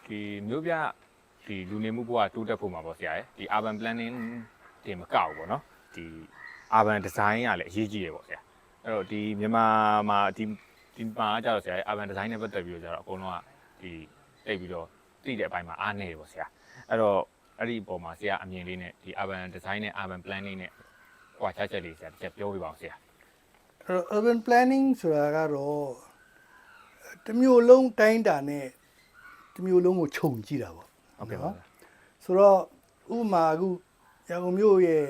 ဒီမျိုးပြဒီလူနေမှုဘဝတိုးတက်ဖို့မှာပေါ့ဆရာဒီ urban planning တွေမကောက်ဘူးပေါ့နော်ဒီ urban design ကလည်းအရေးကြီးတယ်ပေါ့ဆရာအဲ့တော့ဒီမြန်မာမှာဒီမှာကျတော့ဆရာ urban design နဲ့ပတ်သက်ပြီးတော့ကျတော့အကုန်လုံးကဒီတိတ်ပြီးတော့သိတဲ့အပိုင်းမှာအားနေတယ်ပေါ့ဆရာအဲ့တော့အဲ့ဒီအပေါ်မှာဆရာအမြင်လေးနဲ့ဒီ urban design နဲ့ urban planning နဲ့ဟိုချက်ချက်လေးဆရာတစ်ချက်ပြောပြပါအောင်ဆရာ urban planning ဆိုတာကတော့တမျိုးလုံးတိုင်းတာနဲ့တမျိုးလုံးကိုခြုံကြည့်တာပေါ့ ဟုတ်ကဲ့ပါဗျာ ဆိုတော့ဥပမာအခုရန်ကုန်မြို့ရဲ့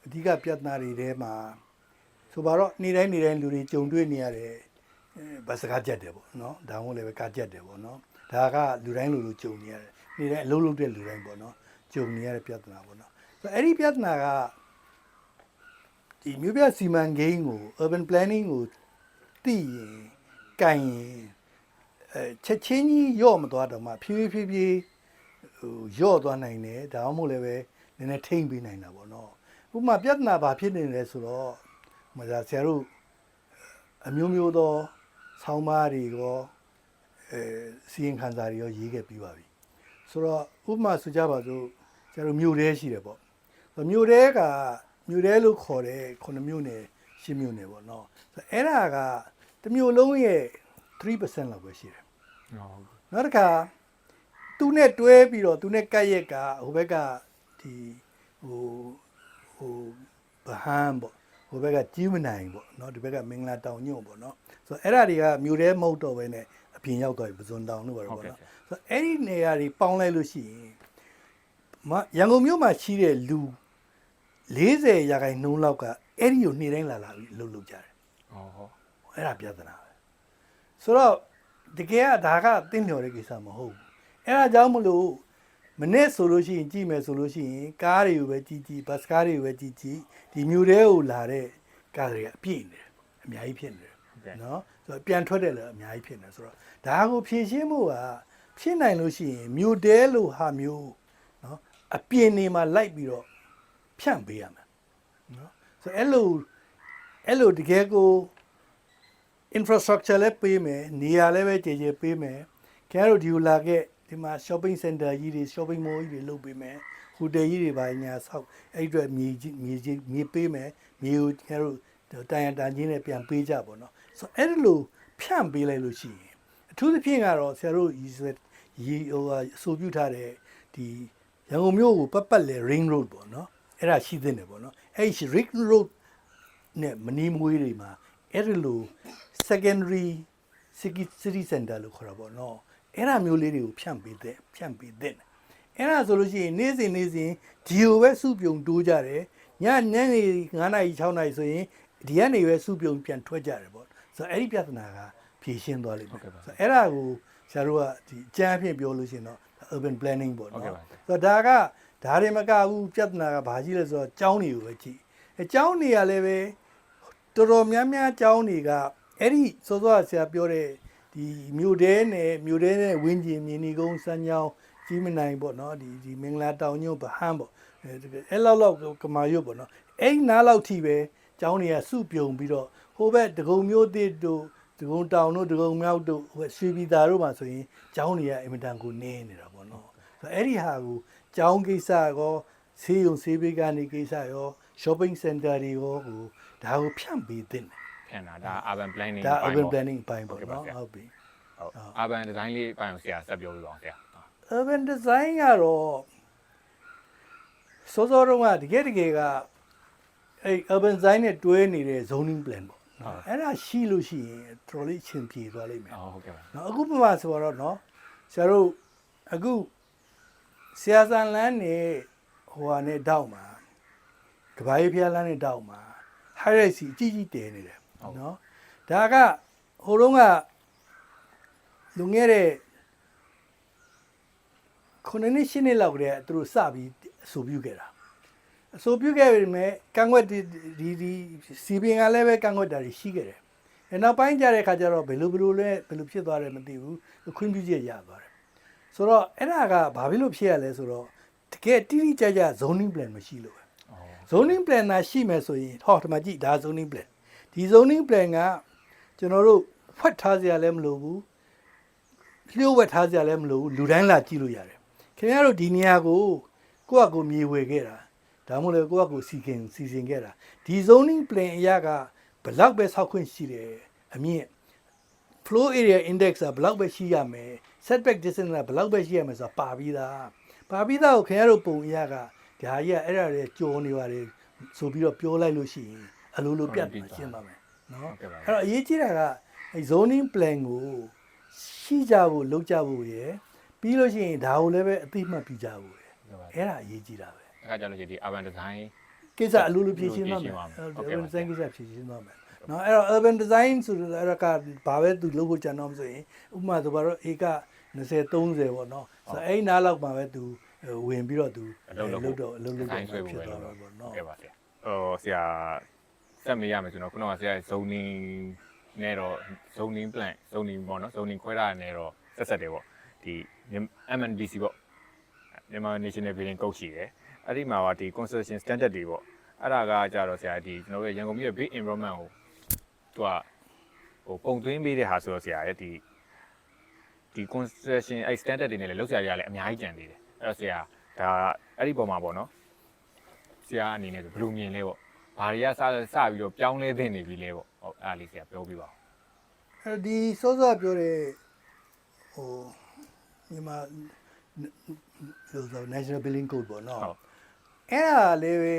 အဓိကပြဿနာတွေထဲမှာဆိုတော့နေ့တိုင်းလူတွေကြုံတွေ့နေရတယ်ဘတ်စကားကြက်တယ်ပေါ့နော်ဒါမှမဟုတ်လည်းပဲကားကြက်တယ်ပေါ့နော်ဒါကလူတိုင်းလူကြုံနေရတယ်နေ့တိုင်းအလုံးလုံးတဲ့လူတိုင်းပေါ့နော်ကြုံနေရတဲ့ပြဿနာပေါ့နော်ဆိုတော့အဲ့ဒီပြဿနာကဒီမြို့ပြစီမံကိန်းကို urban planning ကိုသိရင်ကင်ရင်ချက်ချင်းကြီးရော့မသွားတော့မှဖြည်းဖြည်းရော့သွားနိုင်တယ်ဒါမှမဟုတ်လည်းပဲနည်းနည်းထိမ့်ပေးနိုင်တာပေါ့နော်ဥပမာပြဿနာဘာဖြစ်နေလဲဆိုတော့မသာဆရာတို့အမျိုးမျိုးသောဆောင်းပါးတွေရောစီရင်ခံစာတွေရောရေးခဲ့ပြီးပါပြီဆိုတော့ဥပမာဆိုကြပါစို့ဆရာတို့မြို့ထဲရှိတယ်ပေါ့မြို့ထဲကမြို့ထဲလို့ခေါ်တဲ့9မြို့နယ်10မြို့နယ်ပေါ့နော်ဆိုအဲ့ဒါကတစ်မြို့လုံးရဲ့ 3% လောက်ပဲရှိတယ်နောက်တစ်ခါသူနဲ့တွဲပြီးတော့သူနဲ့ကပ်ရက်ကဟိုဘက်ကဒီဟိုဗဟန်းပေါ့ဟိုဘက်ကကြီးမနိုင်ပေါ့เนาะဒီဘက်ကမင်္ဂလာတောင်ညွန့်ပေါ့เนาะဆိုတော့အဲ့ဒါတွေကမြို့ထဲမဟုတ်တော့ဘဲနဲ့အပြင်ရောက်သွားပြီပဇွန်တောင်တို့ပေါ့เนาะဆိုတော့အဲ့ဒီနေရာတွေပေါင်းလိုက်လို့ရှိရင်ရန်ကုန်မြို့မှာရှိတဲ့လူ40%လောက်ကအဲ့ဒီကိုနေ့တိုင်းလာလှုပ်ကြတယ်ဟုတ်အဲ့ဒါပြဿနာပဲဆိုတော့တကယ်ကဒါကတင်းလျော်တဲ့ကိစ္စမဟုတ်ဘူးအဲ့ဒါကြောင့်မလို့မနေ့ဆိုလို့ရှိရင်ကြည့်မယ်ဆိုလို့ရှိရင်ကားတွေကိုပဲကြည့်ဘတ်စကားတွေကိုပဲကြည့်ဒီမြို့ထဲကိုလာတဲ့ကားတွေကအပြည့်နေတယ်အများကြီးဖြစ်နေတယ်နော်ဆိုတော့ပြန်ထွက်တယ်လည်းအများကြီးဖြစ်နေဆိုတော့ဒါကိုဖြည့်ရှင်းဖို့ကဖြစ်နိုင်လို့ရှိရင်မြို့တဲလိုဟာမျိုးနော်အပြင်နေမှာလိုက်ပြီးတော့ဖြန့်ပေးရမယ်နော်ဆိုတော့အဲ့လိုတကယ်ကို infrastructure လည်းပေးမယ်နေရာလည်းပဲကြေပေးမယ်ခင်ဗျားတို့ဒီလိုလာခဲ့ဒီမှာ shopping center ကြီးတွေ shopping mall ကြီးတွေလုပ်ပေးမယ်ဟိုတယ်ကြီးတွေပါညာဆောက်အဲ့အတွက်မြေပေးမယ်မြေကိုခင်ဗျားတို့တိုင်ရန်တန်ချင်းနဲ့ပြန်ပေးကြပါတော့ဆိုတော့အဲ့လိုဖြန့်ပေးလိုက်လို့ရှိရင်အထူးသဖြင့်ကတော့ဆရာတို့အဆိုပြုထားတဲ့ဒီရန်ကုန်မြို့ကိုပတ်လေ ring road ပေါ့နော်အဲ့ဒါရှိသင့်တယ်ပေါ့နော်အဲ့ဒီ ring road နဲ့မနီမွေးတွေမှာအဲ့ဒီလို secondary city center လို့ခေါ်တာပေါ့နော်အဲ့ဒါမျိုးလေးတွေကိုဖြန့်ပေးတဲ့အဲ့ဒါဆိုလို့ရှိရင်နေ့စဉ်ဒီကိုပဲစုပြုံတိုးကြတယ်ညနေ9နာရီ6နာရီဆိုရင်ဒီကနေပဲစုပြုံပြန်ထွက်ကြတယ်ပေါ့ဆိုတော့အဲ့ဒီပြဿနာကဖြေရှင်းသွားလိမ့်မယ်ဆိုတော့အဲ့ဒါကိုဆရာတို့ကဒီအကြမ်းအဖြစ်ပြောလို့ရှိရင်တော့ urban planning ပေါ့နော်ဆိုတော့ဒါတွေမကဘူးပြဿနာကဘာကြီးလဲဆိုတော့ကျောင်းတွေကိုပဲကြည့်ကျောင်းတွေကလည်းပဲတော်တော်များကျောင်းတွေကအဲ့ဒီစောစောဆရာပြောတဲ့ဒီမြို့တဲနဲ့ဝင်းကျင်မြင်းဒီကုန်းစမ်းချောင်းကြီးမနိုင်ပေါ့နော်ဒီမင်္ဂလာတောင်ညွန့်ဗဟန်းပေါ့အဲ့လောက်ကမာရွတ်ပေါ့နော်အဲ့နားလောက်ထိပဲကျောင်းတွေကစုပြုံပြီးတော့ဟိုဘက်ဒဂုံမြို့သစ်တို့ဒဂုံတောင်တို့ဒဂုံမြောက်တို့ဟိုရွှေပြည်သာတို့မှာဆိုရင်ကျောင်းတွေကအင်မတန်ကိုနည်းနေတာပေါ့နော်ဆိုအဲ့ဒီဟာကိုကျောင်းကိစ္စရောဆေးရုံဆေးပေးကနေကိစ္စရော shopping center တွေရောဟိုဒါကိုဖြန့်ပေးသင့်တယ်ဖြန့်တာဒါ urban planning ဒါ urban planning ပိုင်းပေါ့နော်ဟုတ်ပြီဟုတ် urban design လေးပိုင်းကိုဆရာဆက်ပြောပြပါအောင်ဆရာ urban design ကတော့စောစောတုန်းကတကယ်ကအဲ့ urban design နဲ့တွဲနေတဲ့ zoning plan ပေါ့နော်အဲ့ဒါရှိလို့ရှိရင်တော်လေးအချင်းပြေသွားလိမ့်မယ်ဟုတ်ကဲ့ပါနော်အခုပြမဆိုတော့နော်ဆရာတို့အခုဆရာစံလန်းနဲ့ဟိုဟာနဲ့တောက်မှာကဘာကြီးဖျားလန်းနဲ့တောက်မှာ high-rise အကြီးတဲနေတယ်နော်ဒါကဟိုတုန်းကလူငယ်တဲ့9နှစ်10နှစ်လောက်ကတည်းကသူတို့စပြီးအဆိုပြုခဲ့တာအဆိုပြုခဲ့ပေမဲ့ကန့်ကွက်ဒီစီပင်ကလည်းပဲကန့်ကွက်တာရှိခဲ့တယ်။နောက်ပိုင်းကျတဲ့အခါကျတော့ဘယ်လိုဖြစ်သွားတယ်မသိဘူးခွင့်ပြုချက်ရသွားတယ်။ဆိုတော့အဲ့ဒါကဘာဖြစ်လို့ဖြစ်ရလဲဆိုတော့တကယ်တိတိကျကျ zoning plan မရှိလို့ပဲ။ zoning plan သာရှိမယ်ဆိုရင်ဒီမှာကြည့်ဒါ zoning plan ဒီ zoning plan ကကျွန်တော်တို့ဖတ်ထားစရာလည်းမလိုဘူး လျှို့ဝှက်ထားကြလည်းမလို့လူတိုင်းလာကြည့်လို့ရတယ်ခင်ဗျားတို့ဒီနေရာကိုကိုယ့်အကူမြေဝယ်ခဲ့တာဒါမှမဟုတ်ကိုယ့်အကူစီစဉ်ခဲ့တာဒီ zoning plan အရာကဘလောက်ပဲဆောက်ခွင့်ရှိတယ်အမြင့် flow area index ကဘလောက်ပဲရှိရမယ် setback distance ကဘလောက်ပဲရှိရမယ်ဆိုတာပါပြီးသားကိုခင်ဗျားတို့ပုံအရာကဒါကြီးကအဲ့ဒါတွေကြော်နေပါတယ်ဆိုပြီးတော့ပြောလိုက်လို့ရှိရင်အလိုလိုပြတ်ရှင်းပါမယ်နော်အဲ့တော့အရေးကြီးတာကအဲ့ zoning plan ကိုရှိကြဖို့လုပ်ကြဖို့ရယ်ပြီးလို့ရှိရင်ဒါကိုလည်းပဲအသိမှတ်ပြုကြဖို့ရယ်အဲ့ဒါအရေးကြီးတာပဲ အခါကျလို့ရှိရင်ဒီ urban design ကိစ္စအလိုလိုဖြည့်ရှင်းသွားမယ် urban design ကိစ္စဖြည့်ရှင်းသွားမယ်နော်အဲ့တော့ urban design ဆိုတော့အဲ့ဒါကဘာပဲသူလုပ်ဖို့ကြံတော့မဆိုရင်ဥပမာဆိုတော့ဧက20 30ပေါ့နော်ဆိုအဲ့နားလောက်မှာပဲသူဝင်ပြီးတော့သူလုပ်တော့ဖြစ်သွားမှာပေါ့နော်ဟုတ်ကဲ့ပါဆရာဆရာစက်မေးရမယ်ဆိုတော့ခုနကဆရာ zoning နဲ့တော့ zoning plan zoning ပေါ့နော် zoning ခွဲထားတယ်တော့ဆက်တယ်ပေါ့ဒီ MNBC ပေါ့မြန်မာ National Building Code ရှိတယ်အဲ့ဒီမှာကဒီ construction standard တွေပေါ့အဲ့ဒါကကြတော့ဆရာဒီကျွန်တော်တို့ရန်ကုန်မြို့ရဲ့ big environment ကိုသူကပုံသွင်းပေးတဲ့ဟာဆိုတော့ဆရာရဲ့ဒီ construction အဲ့ standard တွေနဲ့လည်းလောက်ဆရာကြီးကလည်းအများကြီးကြံသေးတယ်အဲ့တော့ဆရာဒါအဲ့ဒီပုံမှာပေါ့နော်ဆရာအနေနဲ့ဘယ်လိုမြင်လဲပေါ့ဘာတွေကစပြီးတော့ပြောင်းလဲသင့်နေပြီလဲပေါ့ဟုတ်အဲ့ဒါလေးဆရာပြောပြပါဦး ဒီစောစောပြောတဲ့ဟိုမြန်မာဆို National Building Code ပေါ့နော်အဲ့ဒါလေးပဲ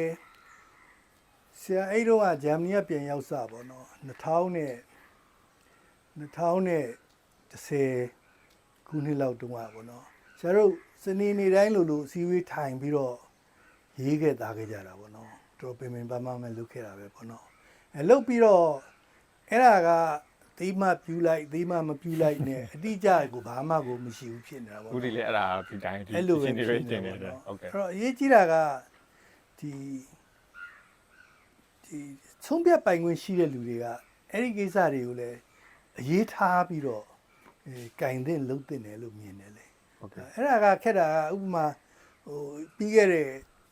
ဆရာအဲ့တော့ကဂျာမနီကပြန်ရောက်စပေါ့နော်2010ခုနှစ်လောက်တုန်းကပေါ့နော်ဆရာတို့စနေနေ့တိုင်းလိုအစည်းအဝေးထိုင်ပြီးတော့ရေးခဲ့သားခဲ့ကြတာပေါ့နော်တော်ပင်ပန်းမလုပ်ခဲ့တာပဲပေါ့နော်အဲ့လုပ်ပြီးတော့အဲ့ဒါကသိမှပြူလိုက်သိမှမပြူလိုက်နဲ့အတိအကျကိုဘာမှကိုမရှိဘူးဖြစ်နေတာပေါ့ခုဒီလေအဲ့ဒါဒီတိုင်းဒီအဲ့လိုပဲ ရှင်းနေပဲတင်နေတယ်ဟုတ်ကဲ့အဲ့တော့အရေးကြီးတာကဒီဆုံးဖြတ်ပိုင်ခွင့်ရှိတဲ့လူတွေကအဲ့ဒီကိစ္စတွေကိုလည်းအရေးထားပြီးတော့ကင်တဲ့လှုပ်တဲ့တယ်လို့မြင်တယ်လေဟုတ်ကဲ့အဲ့ဒါကခက်တာဥပမာဟိုပြီးခဲ့တဲ့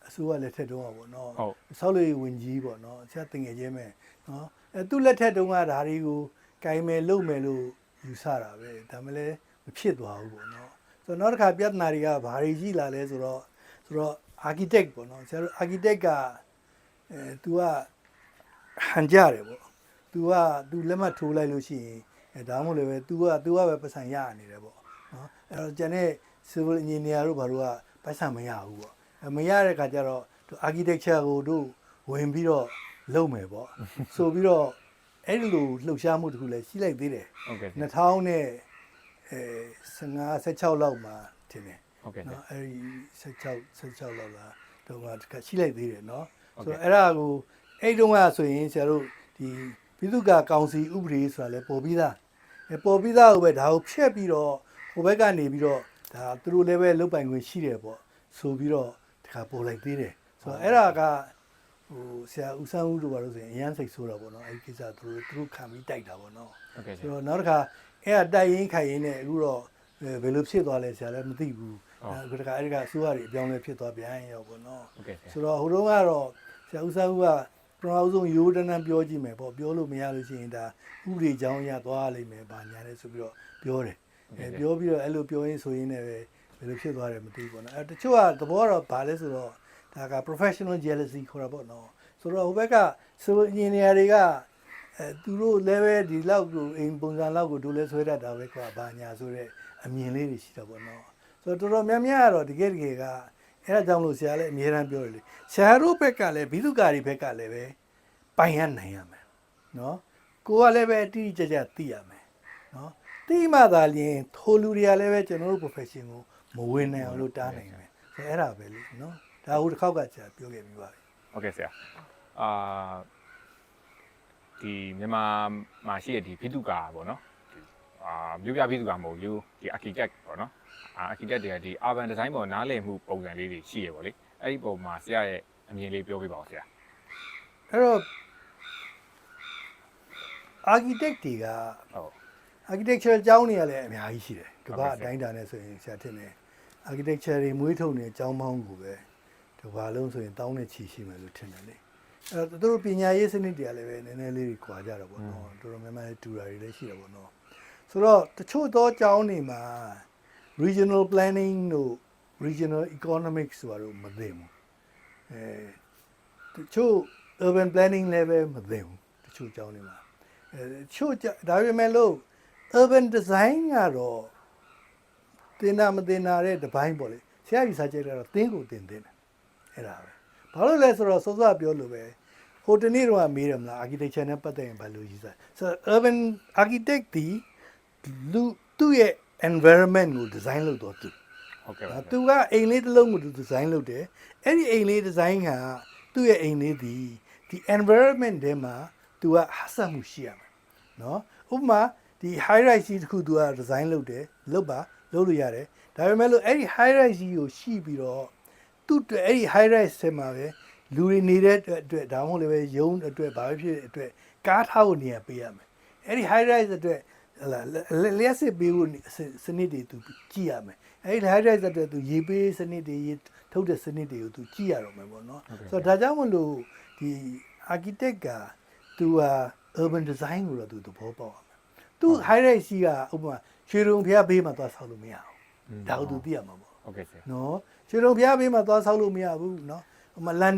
အစိုးရလက်ထက်တုန်းကပေါ့နော်ဆောက်လုပ်ဝင်ကြီးပေါ့နော်ဆရာတင်ငယ်ချင်းပဲနော်သူ့လက်ထက်တုန်းကဒါတွေကိုကင်မယ်လုပ်မယ်လို့ယူဆတာပဲဒါမှလည်းမဖြစ်သွားဘူးပေါ့နော်ဆိုတော့နောက်တစ်ခါပြဿနာတွေကဘာတွေရှိလာလဲဆိုတော့architect ပေါ့နော်ဆရာတို့ architect ကतू ကဟန်ကြတယ်ပေါ့ तू လက်မှတ်ထိုးလိုက်လို့ရှိရင်ဒါမှမဟုတ်လည်းပဲ तू ကပဲပတ်စံရနေတယ်ပေါ့နော်အဲ့တော့ကျန်တဲ့ civil engineer တို့ဘာလို့ကပတ်စံမရဘူးပေါ့မရတဲ့ခါကျတော့ architecture ကိုတို့ဝင်ပြီးတော့လုပ်မယ်ပေါ့ဆိုပြီးတော့အဲ့ဒီလိုလှုပ်ရှားမှုတခုလည်းရှိလိုက်သေးတယ်ဟုတ်ကဲ့2015 16လောက်မှာထင်တယ်ဟုတ်ကဲ့နော်အဲ့ဒီ16လောက်လာတော့ကတခါရှိလိုက်သေးတယ်နော်ဆိုတော့အဲ့ဒါကိုအဲ့တုန်းကဆိုရင်ဆရာတို့ဒီပြည်သူ့ကောင်စီဥပဒေဆိုတာလည်းပေါ်ပြီးသားကိုပဲဒါကိုဖျက်ပြီးတော့ဟိုဘက်ကနေပြီးတော့ဒါသူတို့လည်းပဲလုတ်ပိုင်ခွင့်ရှိတယ်ပေါ့ဆိုပြီးတော့တခါပေါ်လိုက်သေးတယ်ဆိုတော့အဲ့ဒါကဟိုဆရာဦးဆန်းဦးတို့ဘာလို့ဆိုရင်အရန်စိတ်ဆိုးတာပေါ့နော်အဲ့ဒီကိစ္စသူတို့ခံပြီးတိုက်တာပေါ့နော်ဟုတ်ကဲ့ဆိုတော့နောက်တစ်ခါအဲ့ဒါတိုက်ရင်ခိုင်ရင်နဲ့အခုတော့ဘယ်လိုဖြစ်သွားလဲဆရာလည်းမသိဘူးအခုတခါအဲ့ဒီကအစိုးရတွေအပြောင်းလဲဖြစ်သွားပြန်ရောပေါ့နော်ဆိုတော့ဟိုတုန်းကတော့ဆရာဦးဆန်းဦးကပထမဆုံးရိုးတန်းတန်းပြောကြည့်မယ်ပေါ့ပြောလို့မရလို့ရှိရင်ဒါဥပဒေကြောင်းရသွားလိမ့်မယ်ဗာညာလဲဆိုပြီးတော့ပြောတယ်ပြောပြီးတော့အဲ့လိုပြောရင်းဆိုရင်းနဲ့ပဲဘယ်လိုဖြစ်သွားတယ်မသိဘူးပေါ့နော်တချို့ကသဘောတော့ဗာလဲဆိုတော့ဒါက professional jealousy ခေါ်တာပေါ့နော်ဆိုတော့ဟိုဘက်က civil engineer တွေကသူတို့လည်းပဲဒီလောက်ကိုအိမ်ပုံစံလောက်ကိုတို့လည်းဆွဲတတ်တာပဲကွာဗာညာဆိုတဲ့အမြင်လေးတွေရှိတာပေါ့နော်ဆိုတော့တော်တော်များများကတော့တကယ်ကအဲ့ဒါကြောင့်လို့ဆရာလည်းအများအားပြောတယ်လေဆရာတို့ဘက်ကလည်းဘိသုကာတွေဘက်ကလည်းပဲပိုင်ရနိုင်ရမယ်နော်ကိုကလည်းပဲတိတိကျကျသိရမယ်နော်သိမှသာလျှင်ထိုလူတွေကလည်းပဲကျွန်တော်တို့ profession ကိုမဝင်နိုင်အောင်လို့တားနိုင်မယ်ဆိုအဲ့ဒါပဲလေနော်ဒါဟိုတစ်ခေါက်ကဆရာပြောခဲ့ပြီးပါပြီဟုတ်ကဲ့ဆရာဒီမြန်မာမှာရှိတဲ့ဒီဘိသုကာပေါ့နော်မြို့ပြဘိသုကာမဟုတ်ဘူးဒီ architect ပေါ့နော်architect တွေကဒီ urban design ပေါ်နားလည်မှုပုံစံလေးတွေရှိရပေါ့လေအဲ့ဒီပုံမှာဆရာရဲ့အမြင်လေးပြောပြပါဦးဆရာအဲ့တော့ architect တွေကဟုတ် architecture ကျောင်းတွေကလည်းအများကြီးရှိတယ်ကမ္ဘာအတိုင်းအတာနဲ့ဆိုရင်ဆရာထင်တယ် architecture တွေမွေးထုတ်နေတဲ့ကျောင်းပေါင်းကိုပဲဒီဘာလုံးဆိုရင်တောင်းနဲ့ချီရှိမယ်လို့ထင်တယ်လေအဲ့တော့သူတို့ပညာရေးစနစ်တွေကလည်းပဲနည်းနည်းလေးခွာကြတာပေါ့နော်တော်တော်များများတူတာတွေလည်းရှိတယ်ပေါ့နော် ဆိုတော့တချို့သောအကြောင်းတွေမှာ regional planning တို့ regional economics ဆိုတာတော့မသိဘူးတချို့ urban planning level မသိဘူးတချို့အကြောင်းတွေမှာတချို့ဒါပေမဲ့လို့ urban design ကတော့တင်တာမတင်တာတဲ့တစ်ပိုင်းပေါ့လေဆရာကြီးစာကြည့်တော့တင်းကိုတင်တယ်အဲ့ဒါပဲဘာလို့လဲဆိုတော့စောစောပြောလို့ပဲဟိုတနေ့တော့မေးတယ်မလား architecture နဲ့ပတ်သက်ရင်ဘာလို့ရေးစားဆိုတော့ urban architect ဒီသူ့ရဲ့ environment ကို design လုပ်တော့သူ ဟုတ်ကဲ့ပါ သူကအိမ်လေးတစ်လုံးကိုသူ design လုပ်တယ်အဲ့ဒီအိမ်လေး design ကသူ့ရဲ့အိမ်လေးဒီ environment ထဲမှာသူကဟဆမှုရှိရမယ်နော်ဥပမာဒီ high rise တစ်ခုသူက design လုပ်တယ်လုပ်လို့ရတယ်ဒါပေမဲ့လို့အဲ့ဒီ high rise ကိုရှိပြီးတော့သူ့အတွက်အဲ့ဒီ high rise ထဲမှာပဲလူတွေနေတဲ့အတွက်ဒါမှမဟုတ်လည်းပဲရုံးအတွက်ဘာဖြစ်ဖြစ်အတွက်ကားထားဖို့နေရာပေးရမယ်အဲ့ဒီ high rise အတွက်လျှက်စစ်ပေးဖို့စနစ်တွေသူကြည့်ရမယ်အဲ့ဒီ high rise အတွက်သူရေပေးစနစ်တွေရေထုတ်တဲ့စနစ်တွေကိုသူကြည့်ရတော့မယ်ပေါ့နော်ဆိုတော့ဒါကြောင့်မလို့ဒီ architect ကသူဟာ urban design ကိုတော့သူသဘောပေါက်ရမယ်သူ high rise ကဥပမာရွှေရုံဖျားဘေးမှာသွားဆောက်လို့မရဘူးဒါကိုသူသိရမှာပေါ့ဟုတ်ကဲ့ဆရာ နော်ရွှေရုံဖျားဘေးမှာသွားဆောက်လို့မရဘူးနော်ဥပမာလန်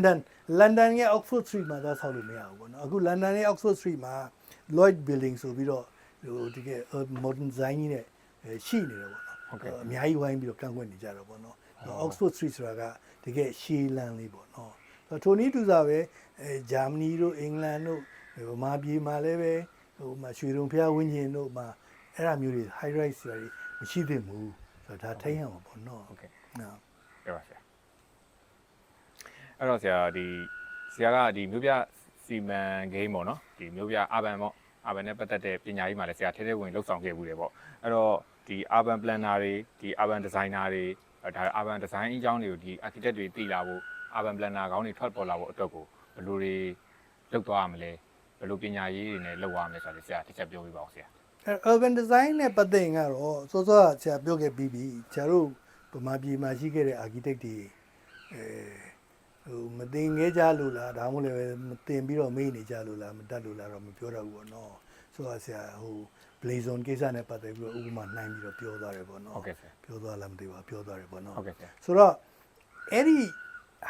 ဒန်ရဲ့ Oxford Street မှာသွားဆောက်လို့မရဘူးပေါ့နော်အခုလန်ဒန်ရဲ့ Oxford Street မှာ Lloyd Building ဆိုပြီးတော့ဟိုတကယ် modern design ကြီးနဲ့ရှိနေတယ်ပေါ့နော်ဟုတ်ကဲ့အများကြီးဝိုင်းပြီးတော့ကန့်ကွက်နေကြတော့ပေါ့နော် Oxford Street ဆိုတာကတကယ်ရှေးလန်းလေးပေါ့နော်ထိုနည်းတူစားပဲဂျာမနီတို့အင်္ဂလန်တို့ဗမာပြည်မှာလည်းပဲဟိုမှာရွှေရုံဖျားဝင်းကျင်တို့မှာအဲ့ဒါမျိုးတွေ high rise တွေမရှိသင့်ဘူးဆိုတော့ဒါထိန်းရမှာပေါ့နော်ဟုတ်ကဲ့နော်ပြောပါဆရာအဲ့တော့ဆရာကဒီမြို့ပြစီမံကိန်းပေါ့နော်ဒီမြို့ပြ urban ပေါ့ urban နဲ့ပတ်သက်တဲ့ပညာရေးမှာလည်းဆရာထဲထဲဝင်လှုပ်ဆောင်ခဲ့ဘူးတယ်ပေါ့အဲ့တော့ဒီ urban planner တွေဒီ urban designer တွေဒါ urban design အကြောင်းတွေကိုဒီ architect တွေသိလာဖို့ urban planner ကောင်းတွေထွက်ပေါ်လာဖို့အတွက်ကိုဘယ်လိုတွေလုပ်သွားရမလဲဘယ်လိုပညာရေးတွေနဲ့လုပ်ရမလဲဆိုတော့ဆရာတစ်ချက်ပြောပြပါဦးဆရာurban design နဲ့ပတ်သက်ရင်ကတော့စောစောဆရာပြောခဲ့ပြီးပြီဆရာတို့ဗမာပြည်မှာရှိခဲ့တဲ့ architect တွေဟိုမတင်ခဲ့ကြလို့လားဒါမှမဟုတ်လည်းမတင်ပြီးတော့မေးနေကြလို့လားမတတ်လို့လားတော့မပြောတော့ဘူးပေါ့နော်ဆိုတော့ဆရာဟို blazon ကိစ္စနဲ့ပတ်သက်ပြီးတော့ဥပမာနှိုင်းပြီးတော့ပြောသွားတယ်ပေါ့နော်ဟုတ်ကဲ့ဆရာပြောသွားလားမသိပါဘူးပြောသွားတယ်ပေါ့နော်ဟုတ်ကဲ့ဆရာဆိုတော့အဲ့ဒီ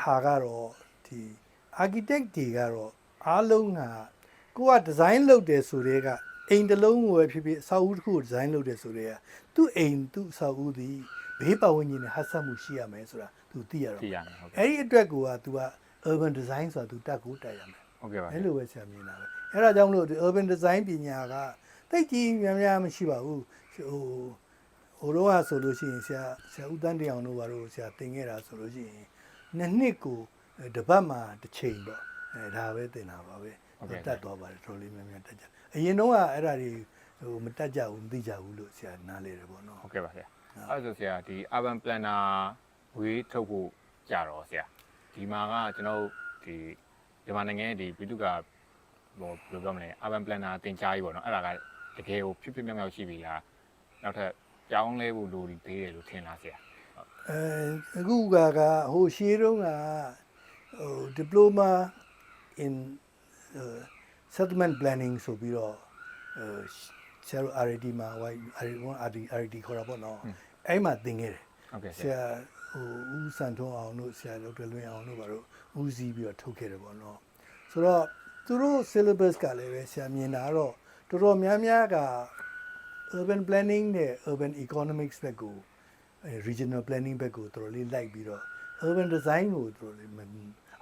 ဟာကတော့ဒီ architect တွေကတော့အားလုံးကကိုက design လုပ်တယ်ဆိုတဲ့ကအိမ်တစ်လုံးကိုပဲဖြစ်ဖြစ်အဆောက်အဦတစ်ခုကို design လုပ်တယ်ဆိုတဲ့ကသူ့အိမ်သူ့အဆောက်အဦဒီဘေးပတ်ဝန်းကျင်နဲ့ဟပ်ဆက်မှုရှိရမယ်ဆိုတာသူသိရတော့သိရမယ်ဟုတ်ကဲ့အဲ့ဒီအတွက်ကိုက तू က urban design ဆိုတာ तू တက်ကိုတက်ရမယ်ဟုတ်ကဲ့ပါအဲ့လိုပဲဆရာမြင်တာပဲအဲ့ဒါကြောင့်မလို့ urban design ပညာကတိတ်ကြီးများများမရှိပါဘူးဟိုတော့ဆိုလို့ရှိရင်ဆရာဦးတန်းတင်အောင်တို့ဘာလို့ဆရာသင်ခဲ့တာဆိုလို့ရှိရင်နှစ်ကိုတစ်ပတ်မှာတစ်ချိန်ပေါ့ဒါပဲသင်တာပါပဲတက်သွားပါတယ်တော်လေးများများတက်ကြအရင်တော့ကအဲ့ဒါတွေဟိုမတက်ကြဘူးမသိကြဘူးလို့ဆရာနားလေတယ်ပေါ့နော်ဟုတ်ကဲ့ပါဆရာအဲ့ဆိုဆရာဒီ urban planner ဝေးထုတ်ဖို့ကြတော့ဆရာဒီမှာကကျွန်တော်ဒီမြန်မာနိုင်ငံရဲ့ဒီပြည်သူ့ကဟိုဘယ်လိုပြောမလဲ urban planner တင်ကြားကြီးပေါ့နော်အဲ့ဒါကတကယ်ကိုဖြစ်မြောက်ရှိပြီလားနောက်ထပ်ကြောင်းလဲဖို့လိုသေးတယ်လို့ထင်လားဆရာအခုကဟိုရှေးတုန်းကဟို diploma in settlement planning ဆိုပြီးတော့ဆရာတို့ RD မှာ RD ခေါ်တာပေါ့နော်အဲ့မှာသင်ခဲ့တယ်ဟုတ်ကဲ့ဆရာဟိုဦးစံထွန်းအောင်တို့ဆရာဒေါက်တာလွင်အောင်တို့ဘာလို့ဦးစီးပြီးတော့ထုတ်ခဲ့တယ်ပေါ့နော်ဆိုတော့သူတို့ syllabus ကလည်းပဲဆရာမြင်တာတော့တော်တော်များများက urban planning နဲ့ urban economics ဘက်ကို regional planning ဘက်ကိုတော်တော်လေးလိုက်ပြီးတော့ urban design ကိုတော်တော်လေး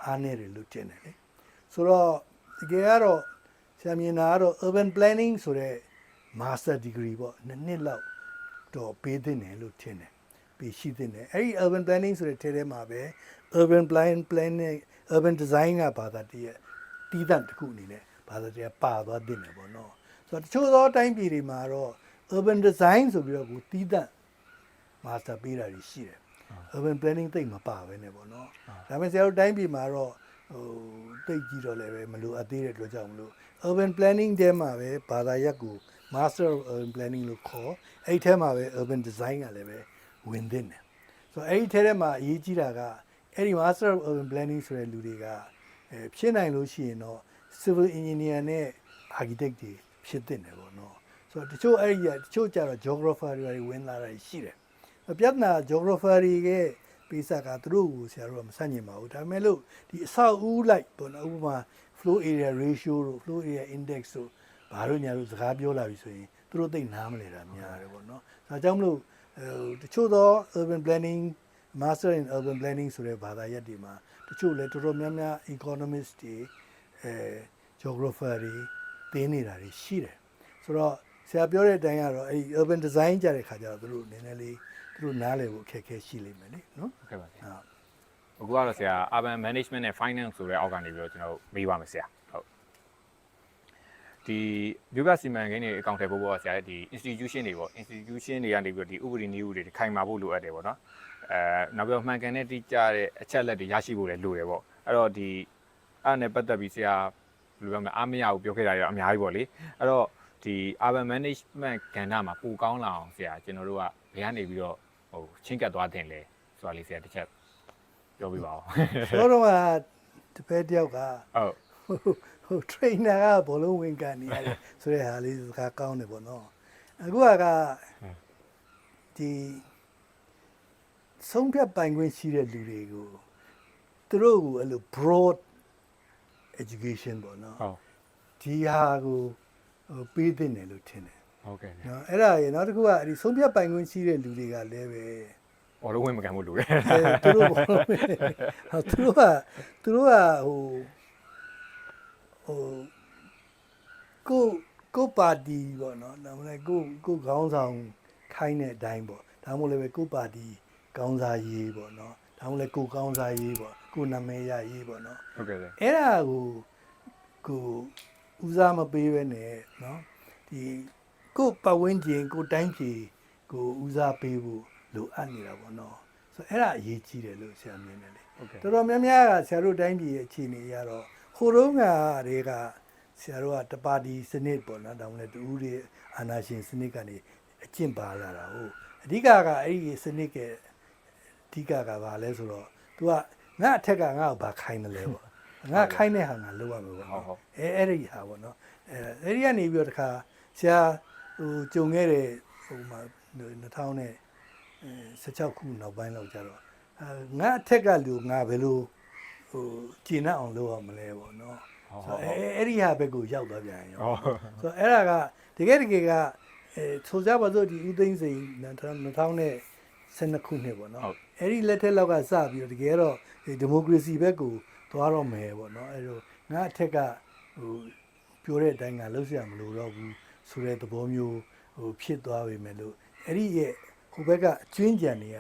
အားနည်းတယ်လို့ထင်တယ်လေဆိုတော့တကယ်ကတော့ဆရာမြင်တာကတော့ urban planning ဆိုတဲ့ master degree ပေါ့နှစ်လောက်တော့ပေးသင့်တယ်လို့ထင်တယ်ပြီးရှိသင့်တယ်အဲ့ဒီ urban planning ဆိုတဲ့ထဲထဲမှာပဲ urban planning urban design ကဘာသာတည်းတီးသန့်တစ်ခုအနေနဲ့ဘာသာတရားပါသွားသင့်တယ်ပေါ့နော်ဆိုတော့တချို့သောတိုင်းပြည်တွေမှာတော့ urban design ဆိုပြီးတော့ကိုတီးသန့် master ပေးတာရှိတယ် urban planning သိမ့်မပါပဲねပေါ့နော်ဒါပေမဲ့ဆရာတို့တိုင်းပြည်မှာတော့ဟိုသိကြည့်တော့လည်းပဲမလိုအပ်သေးတဲ့အတွက်ကြောင့်မလို့ urban planning ထဲမှာပဲဘာသာရပ်ကို master of urban planning လို့ခေါ်အဲ့ဒီထဲမှာပဲ urban design ကလည်းပဲဝင်သင့်တယ်ဆိုတော့အဲ့ဒီထဲမှာအရေးကြီးတာကအဲ့ဒီ master of urban planning ဆိုတဲ့လူတွေကဖြစ်နိုင်လို့ရှိရင်တော့ civil engineer နဲ့ architect တွေဖြစ်သင့်တယ်ပေါ့နော် ဆိုတော့တချို့အဲ့ဒီတချို့ကျတော့ geographer တွေဝင်လာတာရှိတယ်ပြဿနာ geographer တွေရဲ့ပိစကသူတို့ကိုဆရာတို့ကမဆန့်ကျင်ပါဘူးဒါပေမဲ့လို့ဒီအဆောက်အဦလိုက်ပေါ့နော်ဥပမာ flow area ratio တို့ flow area index တို့ဘာလို့ညာလို့စကားပြောလာပြီဆိုရင်သူတို့သိနားမလဲတာများတယ်ပေါ့နော်ဒါကြောင့်မလို့တချို့သော urban planning master in urban planning ဆိုတဲ့ဘာသာရပ်တွေမှာတချို့လည်းတော်တော်များများ economist တွေgeographer တွေသင်နေတာတွေရှိတယ်ဆိုတော့ဆရာပြောတဲ့အတိုင်းကတော့အဲ့ urban design ကြတဲ့ခါကျတော့သူတို့နည်းနည်းလေးသူတို့နားလည်ဖို့အခက်အခဲရှိလိမ့်မယ်လေနော် ဟုတ်ကဲ့ပါဆရာအခုကတော့ဆရာ urban management နဲ့ finance ဆိုတဲ့အောက်ကနေပြီးတော့ကျွန်တော်မေးပါမယ်ဆရာဟုတ်ဒီမြို့ပြစီမံကိန်းတွေအကောင့်ထဲပို့ဖို့ဆရာဒီ institution တွေပေါ့ institution တွေကနေပြီးတော့ဒီဥပဒေနည်းဥပဒေတွေခိုင်မာဖို့လိုအပ်တယ်ပေါ့နော်နောက်ပြီးတော့မှန်ကန်တဲ့တိကျတဲ့အချက်လက်တွေရရှိဖို့လည်းလိုတယ်ပေါ့အဲ့တော့ဒီအဲ့နဲ့ပတ်သက်ပြီးဆရာဘယ်လိုပြောမလဲအားမရဘူးပြောခဲ့တာရောအများကြီးပေါ့လေအဲ့တော့ဒီ urban management ကဏ္ဍမှာပိုကောင်းလာအောင်ဆရာကျွန်တော်တို့ကဘယ်ကနေပြီးတော့ဟိုချင်းကပ်သွားတင်လဲဆိုတာလေးဆရာတစ်ချက်ပြောပြပါဦးဆိုတော့တပည့်တယောက်ကဟုတ် trainer ကဘောလုံးဝင်ကန်နေရတယ်ဆိုတဲ့ဟာလေးစကားကောင်းတယ်ပေါ့နော်အခုကဒီဆုံးဖြတ်ပိုင်ခွင့်ရှိတဲ့လူတွေကိုသူတို့ကိုအဲ့လို broad education ပေါ့နော်ဟုတ်ဒီဟာကိုပေးသင့်တယ်လို့ထင်တယ်ဟုတ်ကဲ့နော်အဲ့ဒါရေနောက်တစ်ခုကဒီဆုံးဖြတ်ပိုင်ခွင့်ရှိတဲ့လူတွေကလည်းပဲဘောလုံးဝင်မကန်ဘူးလူတွေသူတို့ဟိုကိုပါတီပေါ့နော်ဒါမှမဟုတ်ကိုခေါင်းဆောင်ခိုင်းတဲ့အတိုင်းပေါ့ဒါမှမဟုတ်လည်းပဲကိုပါတီကောင်းစားရေးပေါ့နော်ဒါမှမဟုတ်လည်းကိုကောင်းစားရေးပေါ့ကိုနာမည်ရရေးပေါ့နော်ဟုတ်ကဲ့အဲ့ဒါကိုဦးစားမပေးဘဲနဲ့နော်ဒီကိုပတ်ဝန်းကျင်ကိုတိုင်းပြည်ကိုဦးစားပေးဖို့လိုအပ်နေတာပေါ့နော်ဆိုတော့အဲ့ဒါအရေးကြီးတယ်လို့ဆရာမြင်တယ်လေတော်တော်များများကဆရာတို့တိုင်းပြည်ရဲ့အခြေအနေရတော့ဟိုတုန်းကတွေကဆရာတို့ကတပါတီစနစ်ပေါ့နော်ဒါမှလည်းတူဦးတွေအာဏာရှင်စနစ်ကနေအကျင့်ပါလာတာဟုတ်အဓိကကအဲ့ဒီစနစ်ကအဓိကကဘာလဲဆိုတော့ तू ကငါအထက်ကငါ့ကိုဘာခိုင်းတယ်လဲပေါ့ငါခိုင်းတဲ့ဟာငါလုပ်ရမှာပေါ့ဟုတ်အဲ့ဒီဟာပေါ့နော်အဲ့ဒီကနေပြီးတော့တခါဆရာဟိုကြုံခဲ့တဲ့ဟိုမှာ2016ခုနောက်ပိုင်းလောက်ကြတော့ငါအထက်ကလူငါဘယ်လိုဟိုကျင့်အောင်လုပ်ရမလဲပေါ့နော်ဆိုအဲ့ဒီဟာဘက်ကိုရောက်သွားပြန်ရောဆိုအဲ့ဒါကတကယ်ကဆိုကြပါစို့ဒီဦးသိန်းစိန်2012ခုနှစ်ပေါ့နော်အဲ့ဒီလက်ထက်လောက်ကစပြီးတော့တကယ်တော့ဒီမိုကရေစီဘက်ကိုသွားတော့မယ်ပေါ့နော်အဲ့လိုငါအထက်ကဟိုပြောတဲ့အတိုင်းကလှုပ်ရှားမလို့တော့ဘူးဆိုတဲ့သဘောမျိုးဟိုဖြစ်သွားပြီမဲ့လို့အဲ့ဒီရဲ့ဟိုဘက်ကအကျွင်းကြံတွေက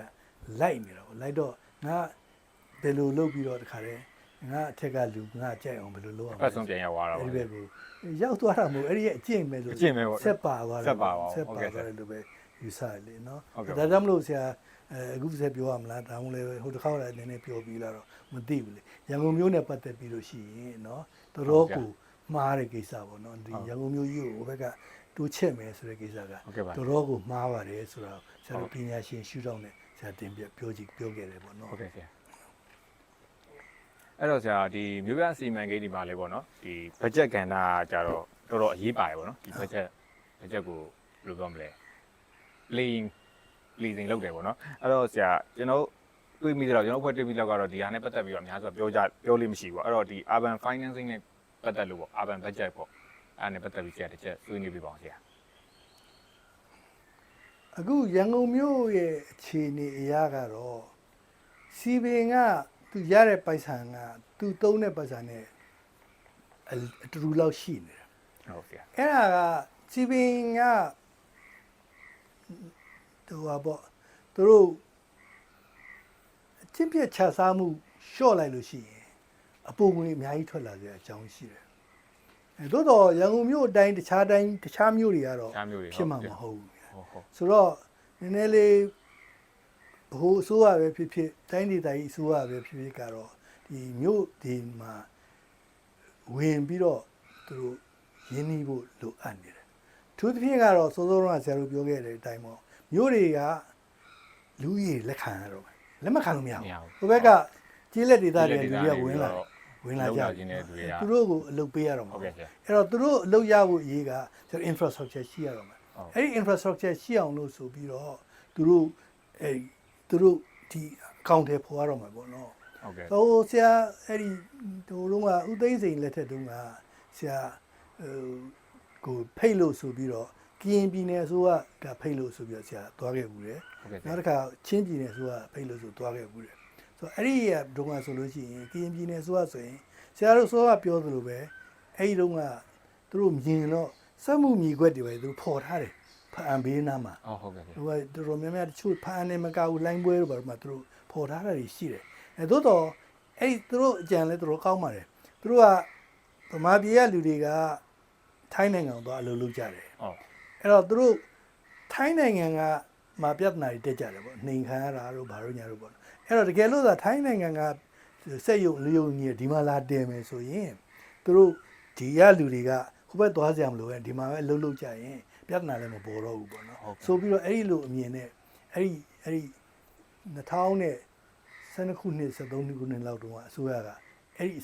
လိုက်နေတာပေါ့လိုက်တော့ငါဘယ်လိုလုပ်ပြီးတော့တခါတည်းငါအထက်ကလူငါကြိုက်အောင်ဘယ်လိုလုပ်အောင်ဖတ်ဆုံးပြန်ရောက်သွားတာပေါ့အဲ့ဒီဘက်ကိုရောက်သွားတာမဟုတ်အဲ့ဒီရဲ့အကျင့်ပဲလို့ဆက်ပါသွားတယ်ဆက်ပါသွားတယ်လို့ပဲယူဆရလေနော်ဒါကြောင့်မလို့ဆရာအခုဆက်ပြောရမလားဒါမှမဟုတ်ဟိုတစ်ခါလည်းနည်းနည်းပြောပြီးလာတော့မသိဘူးလေရန်ကုန်မြို့နဲ့ပတ်သက်ပြီးလို့ရှိရင်နော်တော်ကိုမှားတဲ့ကိစ္စပေါ့နော်ဒီရန်ကုန်မြို့ကြီးကိုဟိုဘက်ကတိုးချက်မယ်ဆိုတဲ့ကိစ္စကတော်ကိုမှားပါတယ်ဆိုတော့ဆရာတို့ပညာရှင်ရှုထောင့်နဲ့ဆရာတင်ပြပြောခဲ့တယ်ပေါ့နော်ဟုတ်ကဲ့ဆရာအဲ့တော့ဆရာဒီမြို့ပြစီမံကိန်းဒီမှာလေပေါ့နော်ဒီ budget ကဏ္ဍကကြတော့တော်တော်အရေးပါတယ်ပေါ့နော်ဒီ budget ကိုဘယ်လိုပြောမလဲ leasing လုပ်တယ်ပေါ့နော်အဲ့တော့ဆရာကျွန်တော်တွေးမိတယ်တော့ကျွန်တော်ဖွဲ့တွေးပြီးတော့ကတော့ဒီဟာနဲ့ပတ်သက်ပြီးတော့အများဆုံးပြောလို့မရှိဘူးပေါ့အဲ့တော့ဒီ urban financing နဲ့ပတ်သက်လို့ပေါ့ urban budget ပေါ့အဲ့ဒါနဲ့ပတ်သက်ပြီးဆရာတစ်ချက်ဆွေးနွေးပြပါအောင်ဆရာအခုရန်ကုန်မြို့ရဲ့အခြေအနေအရကတော့စီပင်ကသူရတဲ့ပိုက်ဆံကသူသုံးတဲ့ပိုက်ဆံနဲ့အတူတူလောက်ရှိနေတယ်ဟုတ်ဆရာအဲ့ဒါကစီပင်ကသူကပေါ့သူတို့အချင်းပြချစားမှုလျှော့လိုက်လို့ရှိရင်အပူငွေအများကြီးထွက်လာကြတဲ့အကြောင်းရှိတယ်သို့တော့ရန်ကုန်မြို့အတိုင်းတခြားမြို့တွေကတော့ဖြစ်မှာမဟုတ်ဘူးဆိုတော့နည်းနည်းလေးဘိုးအစိုးရပဲဖြစ်ဖြစ်တိုင်းဒေသကြီးအစိုးရပဲဖြစ်ဖြစ်ကတော့ဒီမြို့ဒီမှာဝင်ပြီးတော့သူတို့ရင်းနှီးဖို့လိုအပ်နေတယ်သူသဖြင့်ကတော့စောစောကဆရာတို့ပြောခဲ့တဲ့အတိုင်းပေါ့မြို့တွေကလူကြီးလက်ခံရတော့လက်မခံလို့မရဘူးဟိုဘက်ကကျေးလက်ဒေသတွေလူတွေကဝင်လာကြတယ်သူတို့ကိုအလုပ်ပေးရတော့မှာအဲ့တော့သူတို့အလုပ်ရဖို့အရေးကကျွန်တော် infrastructure ရှိရတော့မှာ အဲ့ဒီ infrastructure ရှိအောင်လို့ဆိုပြီးတော့သူတို့ဒီအကောင့်တွေပေါ်ရတော့မှာပေါ့နော် ဟုတ်ကဲ့ ဟိုဆရာအဲ့ဒီဟိုလုံးကဥသိမ်းစိန်လက်ထက်တုန်းကဆရာကိုဖိတ်လို့ဆိုပြီးတော့ကရင်ပြည်နယ်အစိုးရကဖိတ်လို့ဆိုပြီးတော့ဆရာသွားခဲ့ဘူးတယ် ဟုတ်ကဲ့ နောက်တစ်ခါချင်းပြည်နယ်အစိုးရဖိတ်လို့ဆိုသွားခဲ့ဘူးတယ်ဆိုတော့အဲ့ဒီတုန်းကဆိုလို့ရှိရင်ကရင်ပြည်နယ်အစိုးရဆိုရင်ဆရာတို့အစိုးရပြောသလိုပဲအဲ့ဒီတုန်းကသူတို့မြင်တော့စက်မှုမြေခွက်တွေပဲသူတို့ဖော်ထားတယ်ဖအံဘေးနားမှာ ဟုတ်ကဲ့ ဟိုကတော်တော်များများတချို့ဖားနေမကဘူးလိုင်းပွဲတို့ဘာလို့မှသူတို့ဖော်ထားတာတွေရှိတယ်အဲသို့တော့အဲ့ဒီသူတို့အကြံလဲသူတို့ကောင်းပါတယ်သူတို့ကဗမာပြည်ကလူတွေကထိုင်းနိုင်ငံကိုသွားအလုပ်လုပ်ကြတယ် ဟုတ် အဲ့တော့သူတို့ထိုင်းနိုင်ငံကမှာပြဿနာတွေတက်ကြတယ်ပေါ့နှိမ်ခံရတာတို့ဘာလို့ညာတို့ပေါ့အဲ့တော့တကယ်လို့သာထိုင်းနိုင်ငံကစက်ရုံလျုံကြီးဒီမှာလာတင်မယ်ဆိုရင်သူတို့ဒီရလူတွေကဟိုဘက်သွားကြမလို့ပဲဒီမှာပဲအလုပ်လုပ်ကြရင်ပြဿနာလည်းမပေါ်တော့ဘူးပေါ့နော်ဆိုပြီးတော့အဲ့ဒီလိုအမြင်နဲ့အဲ့ဒီ2012ခုနှစ်13ခုနှစ်လောက်တုန်းကအစိုးရကအဲ့ဒီ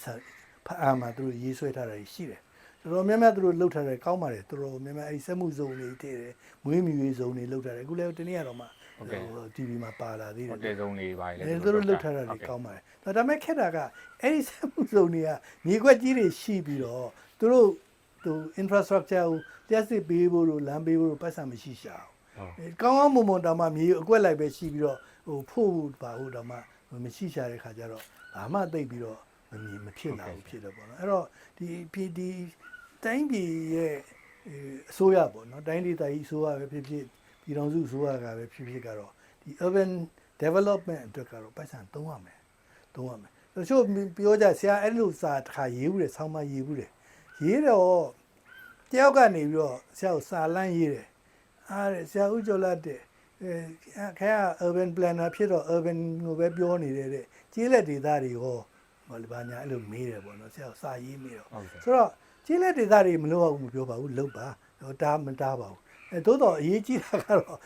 ဖအာမှာသူတို့ရေးဆွဲထားတာရှိတယ်တော်တော်များများသူတို့လှုပ်ထားတယ်ကောင်းပါတယ်တော်တော်များများအဲ့ဒီစက်မှုဇုံတွေတည်တယ်မွေးမြူရေးဇုံတွေလှုပ်ထားတယ်အခုလည်းတနေ့ကတော့မှ TV မှာပါလာသေးတယ် ဟိုတယ်ဆုံးနေပါလေ သူတို့လှုပ်ထားတာတွေကောင်းပါတယ်ဒါပေမဲ့ခက်တာကအဲ့ဒီစက်မှုဇုံတွေကမြေခွက်ကြီးတွေရှိပြီးတော့သူတို့infrastructure ကိုလျှက်စစ်ပေးဖို့လို့လမ်းပေးဖို့လို့ပတ်စံမရှိရှာဘူးကောင်းကောင်းမွန်မွန်တောင်မှမြေအကွက်လိုက်ပဲရှိပြီးတော့ဟိုဖို့ပါဖို့တောင်မှမရှိရှာတဲ့ခါကျတော့ဘာမှသိပ်ပြီးတော့မဖြစ်လာဘူးဖြစ်တယ်ပေါ့နော်အဲ့တော့ဒီတိုင်းပြည်ရဲ့အစိုးရပေါ့နော်တိုင်းဒေသကြီးအစိုးရပဲဖြစ်ဖြစ်ပြည်ထောင်စုအစိုးရကပဲဖြစ်ဖြစ်ကတော့ဒီ urban development အတွက်ကတော့ပတ်စံသုံးရမယ်တချို့ပြောကြဆရာအဲ့လိုစာတစ်ခါရေးဘူးတယ်ဆောင်းမရေးဘူးတယ်ရေးတော့တယောက်ကနေပြီးတော့ဆရာကိုစာလန့်ရေးတယ်အားဆရာဦးကျော်လာတဲ့ခင်ဗျာ urban planner ဖြစ်တော့ urban ကိုပဲပြောနေတယ်တဲ့ကျေးလက်ဒေသတွေဟောဘာညာအဲ့လိုမေးတယ်ပေါ့နော်ဆရာကိုစာရေးမေးတော့ဆိုတော့ကျေးလက်ဒေသတွေမလို့အောင်မပြောပါဘူးလုပ်ပါတားမတားပါဘူးသို့တော့အရေးကြီးတာကတော့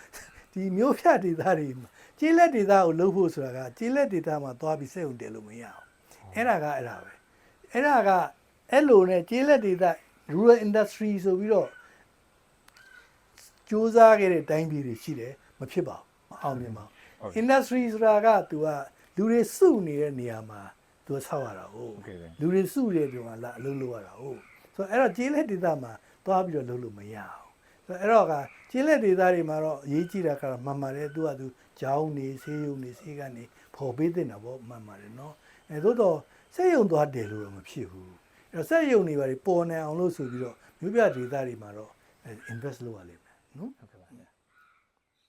ဒီမျိုးဖြတ်ဒေသတွေကျေးလက်ဒေသကိုလုပ်ဖို့ဆိုတာကကျေးလက်ဒေသမှာသွားပြီးစိတ်ုံတယ်လို့မရအောင်အဲ့ဒါပဲအဲ့ဒါကအဲ့လိုနဲ့ကျေးလက်ဒေသ rural industry ဆိုပြီးတော့စူးစမ်းခဲ့တဲ့တိုင်းပြည်တွေရှိတယ်မဖြစ်ပါဘူးမအောင်မြင်ပါဘူး industry ဆိုတာက तू ကလူတွေစုနေတဲ့နေရာမှာ तू ဆောက်ရတာဟုတ်လူတွေစုတဲ့နေရာမှာလာအလုပ်လုပ်ရတာဟုတ်ဆိုတော့အဲ့တော့ကျေးလက်ဒေသမှာသွားပြီးတော့လုပ်လို့မရအောင်ဆိုတော့အဲ့တော့ကကျေးလက်ဒေသတွေမှာတော့အရေးကြီးတာကတော့မှန်ပါတယ် तू က तू ကြောင်းနေဆေးရုံနေဆေးကနေပေါ်ပေးတင်တာပေါ့မှန်ပါတယ်နော်အဲသို့တော့စက်ရုံသွားတယ်လို့တော့မဖြစ်ဘူးအဲ့တော့စက်ရုံတွေပါပေါ်နေအောင်လို့ဆိုပြီးတော့မြို့ပြဒေသတွေမှာတော့ invest လုပ်ရလိမ့်မယ်နော်